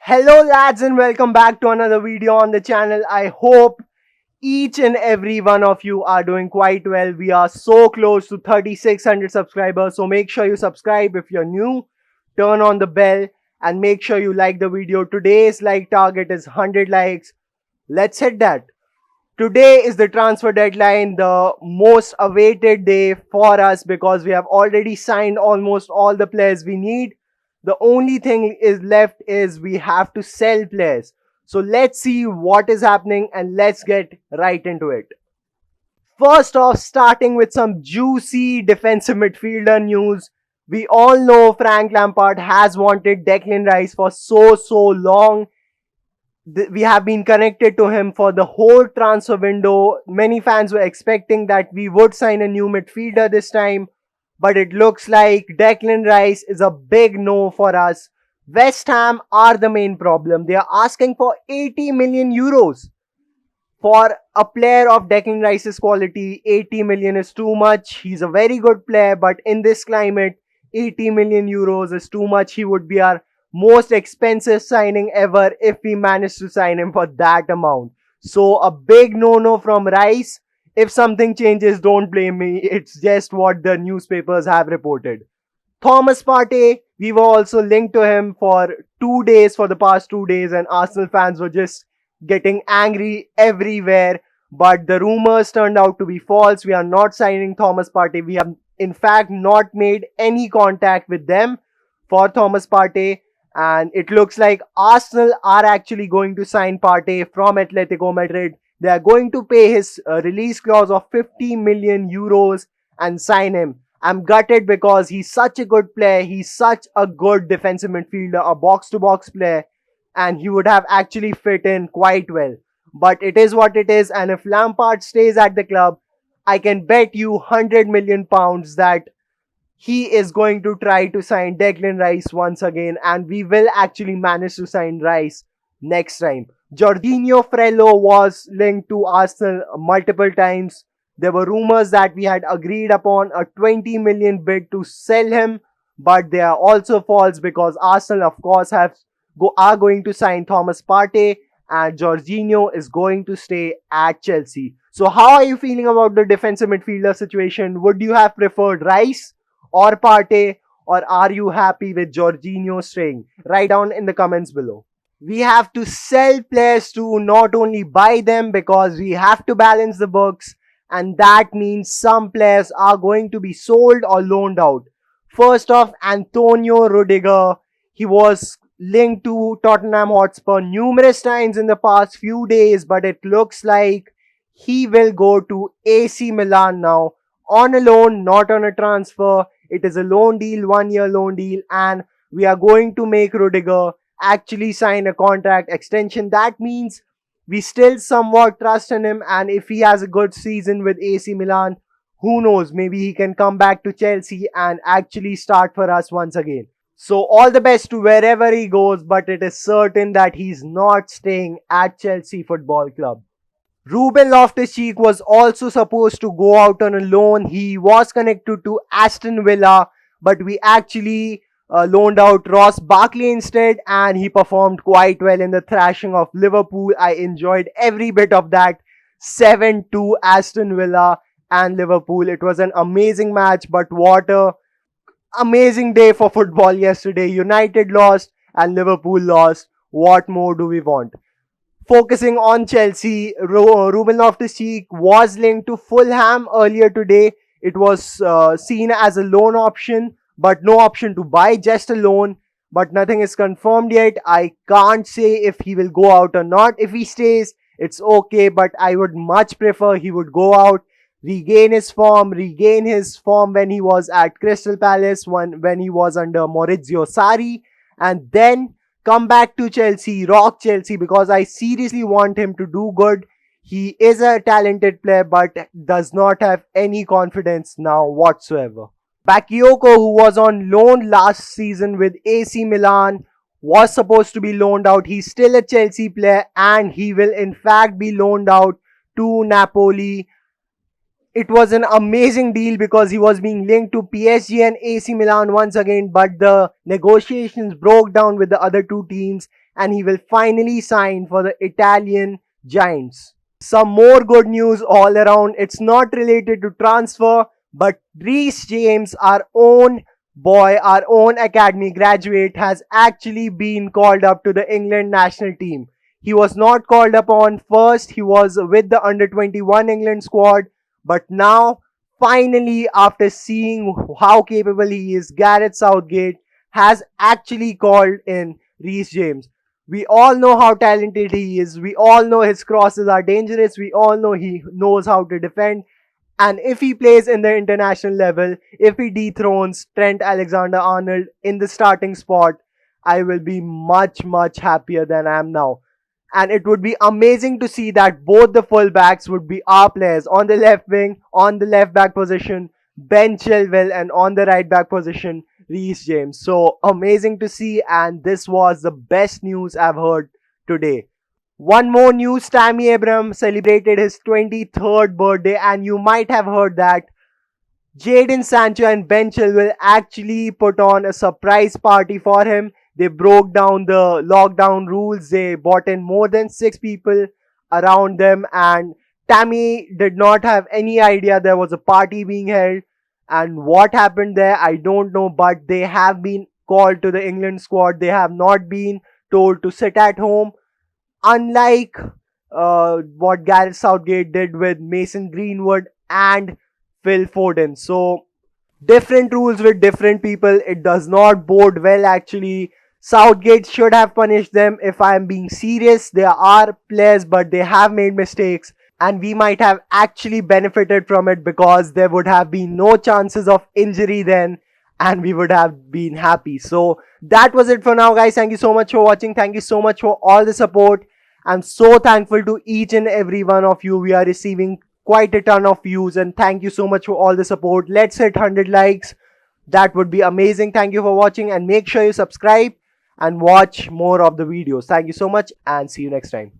Hello lads and welcome back to another video on the channel. I hope each and every one of you are doing quite well. We are so close to 3600 subscribers, so make sure you subscribe if you're new, turn on the bell and make sure you like the video. Today's like target is 100 likes. Let's hit that. Today is the transfer deadline, the most awaited day for us because we have already signed almost all the players we need. The only thing is left is we have to sell players. So let's see what is happening and let's get right into it. First off, starting with some juicy defensive midfielder news. We all know Frank Lampard has wanted Declan Rice for so long. We have been connected to him for the whole transfer window. Many fans were expecting that we would sign a new midfielder this time, but it looks like Declan Rice is a big no for us. West Ham are the main problem. They are asking for 80 million euros. For a player of Declan Rice's quality, 80 million is too much. He's a very good player, but in this climate, 80 million euros is too much. He would be our most expensive signing ever if we manage to sign him for that amount. So a big no-no from Rice. If something changes, don't blame me. It's just what the newspapers have reported. Thomas Partey, we were also linked to him for the past 2 days, and Arsenal fans were just getting angry everywhere. But the rumors turned out to be false. We are not signing Thomas Partey. We have in fact not made any contact with them for Thomas Partey. And it looks like Arsenal are actually going to sign Partey from Atletico Madrid. They are going to pay his release clause of 50 million euros and sign him. I'm gutted because he's such a good player. He's such a good defensive midfielder, a box-to-box player, and he would have actually fit in quite well. But it is what it is, and if Lampard stays at the club, I can bet you 100 million pounds that he is going to try to sign Declan Rice once again, and we will actually manage to sign Rice next time. Jorginho Frello was linked to Arsenal multiple times. There were rumors that we had agreed upon a 20 million bid to sell him, but they are also false because Arsenal, of course, are going to sign Thomas Partey and Jorginho is going to stay at Chelsea. So how are you feeling about the defensive midfielder situation? Would you have preferred Rice or Partey, or are you happy with Jorginho staying? Write down in the comments below. We have to sell players to not only buy them because we have to balance the books, and that means some players are going to be sold or loaned out. First off, Antonio Rudiger. He was linked to Tottenham Hotspur numerous times in the past few days, but it looks like he will go to AC Milan now on a loan, not on a transfer. It is a loan deal, 1 year loan deal, and we are going to make Rudiger actually sign a contract extension. That means we still somewhat trust in him, and if he has a good season with AC Milan, who knows, maybe he can come back to Chelsea and actually start for us once again. So all the best to wherever he goes, but it is certain that he's not staying at Chelsea Football Club. Ruben Loftus-Cheek was also supposed to go out on a loan. He was connected to Aston Villa, but we actually loaned out Ross Barkley instead, and he performed quite well in the thrashing of Liverpool. I enjoyed every bit of that. 7-2 Aston Villa and Liverpool. It was an amazing match, but what a amazing day for football yesterday. United lost and Liverpool lost. What more do we want? Focusing on Chelsea, Ruben Loftus-Cheek was linked to Fulham earlier today. It was seen as a loan option, but no option to buy, just a loan. But nothing is confirmed yet. I can't say if he will go out or not. If he stays, it's okay, but I would much prefer he would go out, regain his form when he was at Crystal Palace, when he was under Maurizio Sarri, and then come back to Chelsea, rock Chelsea, because I seriously want him to do good. He is a talented player but does not have any confidence now whatsoever. Bakayoko, who was on loan last season with AC Milan, was supposed to be loaned out. He's still a Chelsea player and he will in fact be loaned out to Napoli. It was an amazing deal because he was being linked to PSG and AC Milan once again, but the negotiations broke down with the other two teams and he will finally sign for the Italian Giants. Some more good news all around. It's not related to transfer, but Reece James, our own boy, our own academy graduate, has actually been called up to the England national team. He was not called upon first, he was with the under 21 England squad, but now, finally, after seeing how capable he is, Gareth Southgate has actually called in Reece James. We all know how talented he is. We all know his crosses are dangerous. We all know he knows how to defend. And if he plays in the international level, if he dethrones Trent Alexander-Arnold in the starting spot, I will be much, much happier than I am now. And it would be amazing to see that both the fullbacks would be our players on the left wing, on the left back position, Ben Chilwell, and on the right back position, Reece James. So amazing to see, and this was the best news I've heard today. One more news, Tammy Abraham celebrated his 23rd birthday, and you might have heard that Jadon Sancho and Ben Chilwell actually put on a surprise party for him. They broke down the lockdown rules. They brought in more than 6 people around them, and Tammy did not have any idea there was a party being held. And what happened there, I don't know, but they have been called to the England squad. They have not been told to sit at home, unlike what Gareth Southgate did with Mason Greenwood and Phil Foden. So, different rules with different people. It does not bode well, actually. Southgate should have punished them. If I am being serious, they are players, but they have made mistakes, and we might have actually benefited from it because there would have been no chances of injury then, and we would have been happy. So that was it for now, guys. Thank you so much for watching. Thank you so much for all the support. I'm so thankful to each and every one of you. We are receiving quite a ton of views, and thank you so much for all the support. Let's hit 100 likes. That would be amazing. Thank you for watching, and make sure you subscribe and watch more of the videos. Thank you so much, and see you next time.